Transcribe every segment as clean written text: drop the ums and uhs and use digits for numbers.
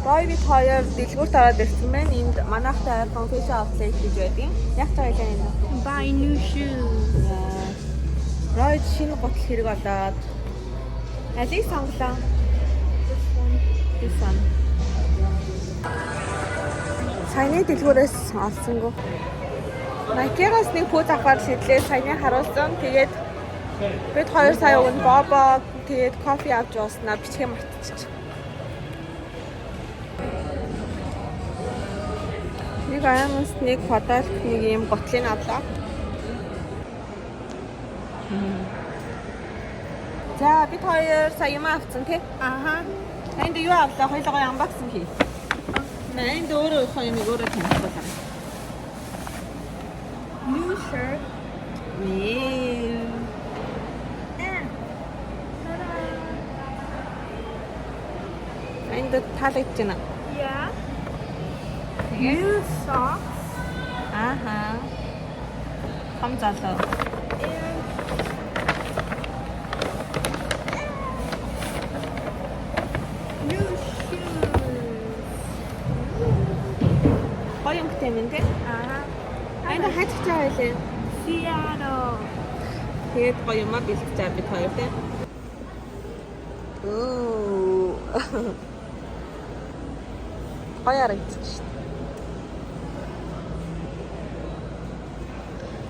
Roy бид хоёр дэлгүүрт ороод ирсэн байна. Энд манайхтай ойрхон fashion outlet гэж байдаг. Яг таалаа энэ. Buy new shoes. Roy шинэ гутал хэрэг болоод алийг сонглоо. This one. Саяны дэлгүүрээс олсонгүй. Nike-гаас нэг пүүз авахар шийдлээ саяны харуулсан. Тэгээд бид хоёр сая өгөн бобо тэгээд кофе авч ууснаа бичгээ мартчих. Нэг аймаас нэг фотолк нэг юм готлын авлаа. За бид хоёр сая юм авсан тий. Аха. Энд юу авлаа? Хоёулаа unboxing хий. Энд өөрөө хоёр нэг өөрөө танихгүй. New shirt. Энд таалагдж байна. Yeah. New socks. Аха. Хам залуу. New shoes. Гоё юм гэмэн тий. Аха. Энд хаачих чаа байлээ. Seattle. Тэгээд гоё юм а бэлтгэж байгаа бид хоёр тий. Оо. Гоё харагдчих шүү дээ.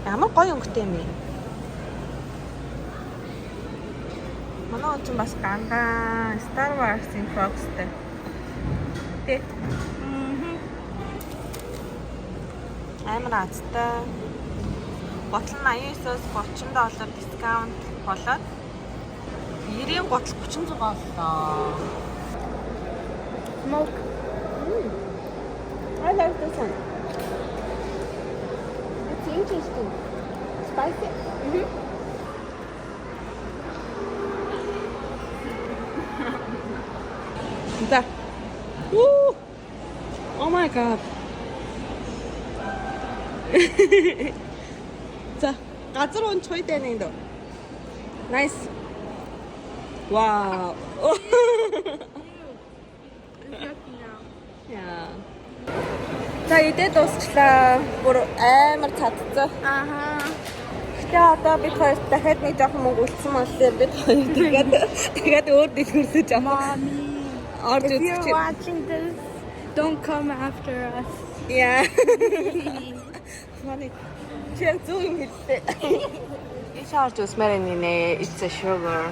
Ямар гоё өнгөтэй юм бэ? Манай он ч бас гандаа Star Wars-ийн Fox-тэй. Тэ. Амар азтай. Гутал нь 89-өөс $30 дискаунт болоод 90-ийн гутал 36 боллоо. Smoke. I like this one. It's interesting. Spicy. Да. Oh my god. За, газар унч хоёр тань энэ. Nice. Wow. Яа. За, идээд дуусчлаа. Бүр амар цадцсан. Аха. Гэтэ одоо бид хоёр дахиад нэг жоохон мөнгө үлдсэн болохоор бид хоёр тэгээд өөр дэлгүүрлэж авах. Mommy. If you're watching this, don't come after us. Yeah. Funny. Чи зүү юм хэллээ. Иш орж усмаар нэ. It's a sugar.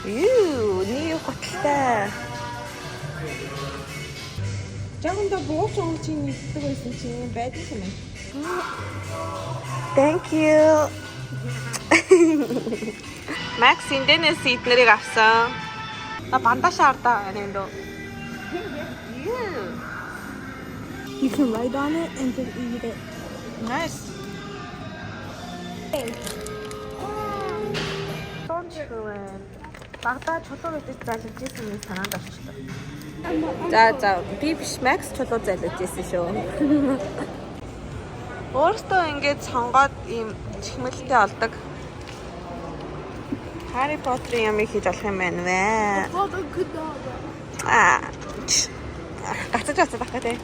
New готтой. Жагнда бууч юм чи нэгдэг байсан чи байдаг юм. Thank you. Max Indonesian эднэрийг авсан. На бандаж шаардаа энэ дөө. You can write on it and then eat it. Nice. Hey. Тончгвэн. Багтаа чулуу гэдэг залж ирсэн юм санаанд орчлоо. За би биш Max чулуу залж ирсэн шүү. Өөртөө ингэж сонгоод ийм чихмэлтэй олдог. Harry Potter юм хийж болох юм байна вэ? Гацаж авцдаг гэдэг.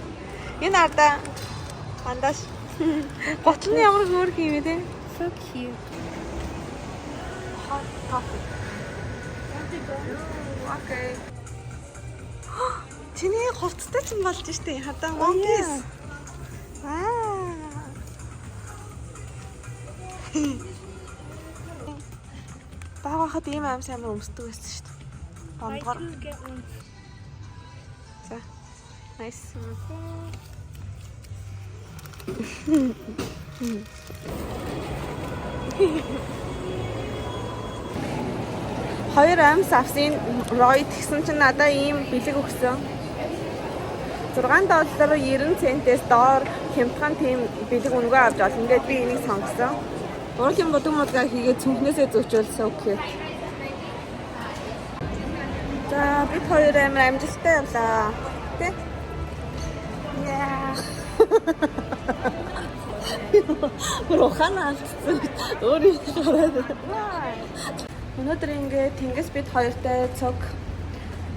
Энэ ардаа бандаж. Готлны ямар хөөрх юм бэ те? So cute. Hot topic. Okay. Чиний хувцастай ч юм болж штэ. Хадаа One Piece. Багахад ийм аим сайн өмсдөг байсан шүү дээ. Бондгоор. За. Nice. Хоёр амс авсан Roy тэгсэн чинь надаа ийм бэлэг өгсөн. $6.90 доор хямдхан тийм бэлэг өнгөө авч олно. Ингээд би энийг сонгосон. Урлагийн бодгомодгаа хийгээд цүнхнээсээ зөөчөлсөн үгүй. За бид хоёр амар амжилттай явлаа. Тэ? Yeah. Рухана алдсан. Өөрийнхөө. Өнөөдөр ингээд тэнгис бид хоёртай цог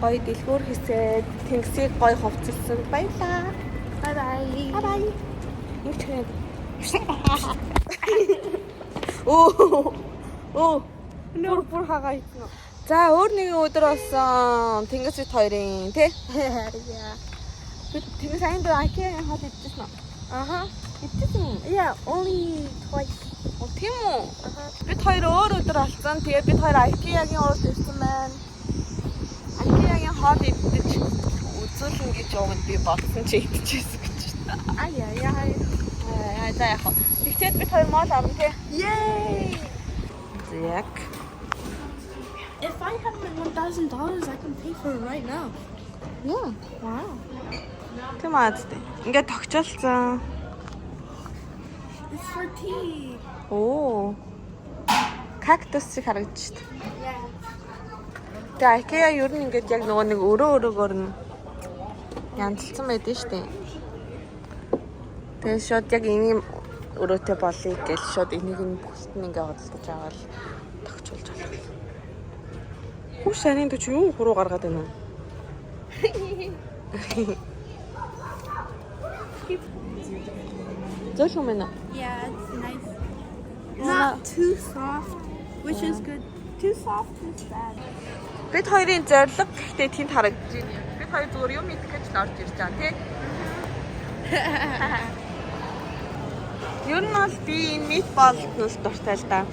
гоё дэлгүүр хийсээд тэнгисийг гоё ховцолсон. Баярлаа. Bye bye. Bye bye. Интернет. Оо. Бүр хагаа хийсэн. За өөр нэгэн өдөр болсон тэнгис бит хоёрын тий. Yeah. Бид тэнгис аянд IKEA-ийн хоол идчихсэн үү? Аха. Идчихсэн. Yeah, only twice. Оо тийм үү? Бид хоёр өөр өдөр болсон. Тэгээд бид хоёр IKEA-гийн урд ирсэн байна. IKEA-гийн хоол идэж үзүүлэн гэж яваад би бодсон чи идчихсэн гэж байна. Ай. За яах вэ? Тэгчээд бид хоёр мол авна тий. Yay! Яг. If I had my $1,000, I can pay for it right now. Яа. Wow. Тийм аа зү. Ингээд тогтчолцсон. It's for tea. Оо. Кактус шиг харагдчих. Yeah. Тэгээ IKEA ер нь ингээд яг нөгөө нэг өрөөгөр нь янзлсан байдаг шүү дээ. Тэгээ шууд яг ийм өрөөтэй болъё гэж шууд энийг нь бүгд нь ингээд хөдөлж аваад тогтчулж болох. Хүү шарын төч юу хуруу гаргаад байна уу? Зөөлөн мэнэ. Yeah, it's nice. Not too soft, which is good. Too soft is bad. Бид хоёрын зорилго гэхдээ тэнд харагдаж байна. Бид хоёр зүгээр юм идэх гэж орж ирж байгаа тий. Ер нь бол би энэ meatball нус дуртай л да.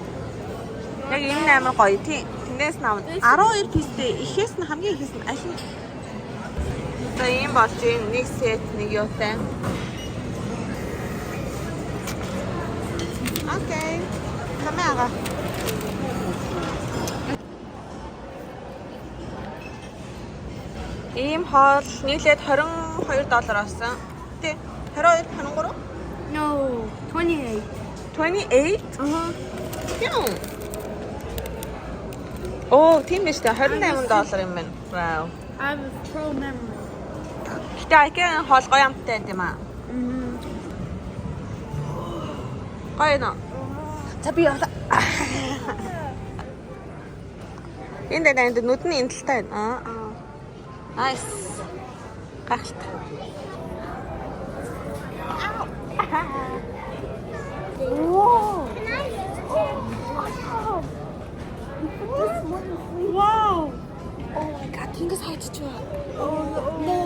Яг энэ амар гоё тий. Тэндээс навд 12 пистэй ихээс нь хамгийн ихээс нь аль нь. За ийм болж байна. Нэг сет нэг юутай. Окей. Камера. Ийм хоол нийлээд $22 болсон. Тэ 22 23? No, 28. 28? Uh-huh. Яа. Оо, тийм биш үү? $28 юм байна. Wow. I have a pro memory. Гэтэ IKEA хоол гоё амттай байт юм аа. Гоё нөө. За би яваа. Энд нүдний эндэлтэй байна. Nice. Гахалт. Whoa! Wow! Oh my god, тэнгис хайчих вэ? No!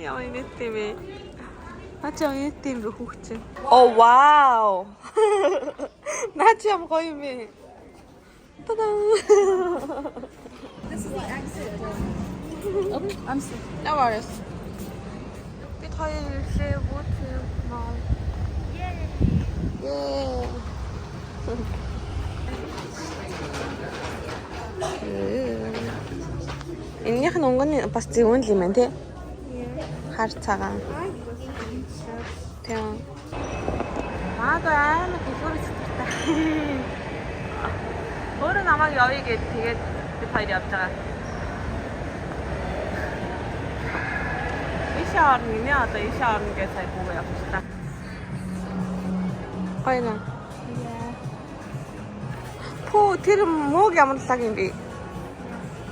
Яа инээдтэй бэ? Ачаа инээдтэй юм бэ хүүхчин. Oh wow. Наач юм гоё юм бэ? Та-даа. This is the exit. I'm sorry. No worries. Бид хоёр ирлээ бүгд маа. Yay. Энийх нь өнгөний бас зөвөн л юм байна тий. Хар цагаан. Тийм. Амар дэлгүүр сэтгэртэй. Өөрөө намайг явъя гэд тэгээд бид хоёр явж байгаа. Ишээ орно гинэ одоо ишээ орно гэж сая бүгд явчихлаа. Гоё нэ. Пүү тэр мог ямар лаг юм бэ?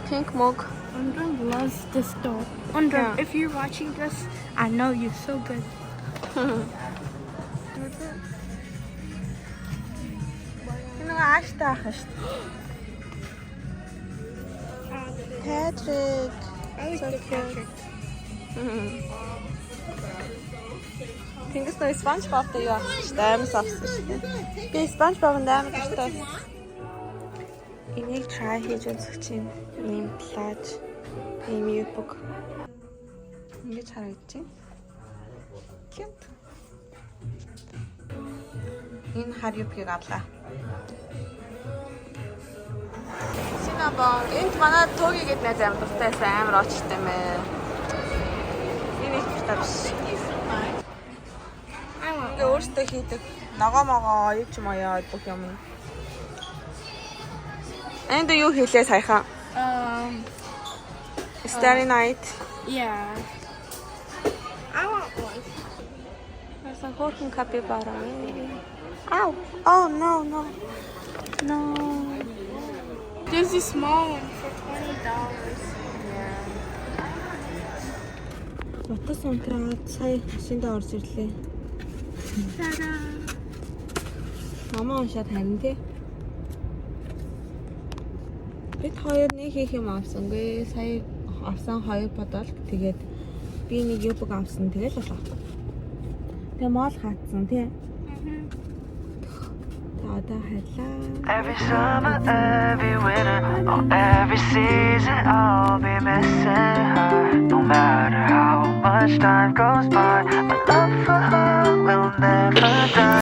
Pink mug. Undran loves this store. Undran, Yeah. if you're watching this, I know you're so good. Энэ ааштай ах шүү дээ. Patrick. I like the Patrick. Тэнгис нөө SpongeBob-тай юу ах шүү дээ. Амар савсан шүү дээ. Би SpongeBob-ын амар дуртай. Энийг try хийж үзэх чинь ийм плаж, ийм юбг. Ингэж харагдаж байна. Cute. Энэ хар юбгийг авлаа. Синабон энд манай Тоги гэдэг найз амар дуртай байсан амар очтой юм ээ. Энэ их дуртай биш. Ингээ өөртөө хийдэг ногоо юу ч юм аа бүх юм. Энд юу хийлээ саяхан? Starry Night. Yeah. I want one. Хөөрхөн капибара. Ow. Oh no no. No. There's a small one for $20. Утас унтраад сая машинд орж ирлээ. Ta-da! Мама уншаад харин тий. Бид хоёр нэг хийх юм авсангүй. Сая авсан 2 бодол. Тэгээд би нэг юбг авсан. Тэгэл болоо. Тэгээ мол хаацсан тий. Одоо хайлаа. Every summer, every winter, or every season, I'll be missing her. No matter how much time goes by, my love for her will never die.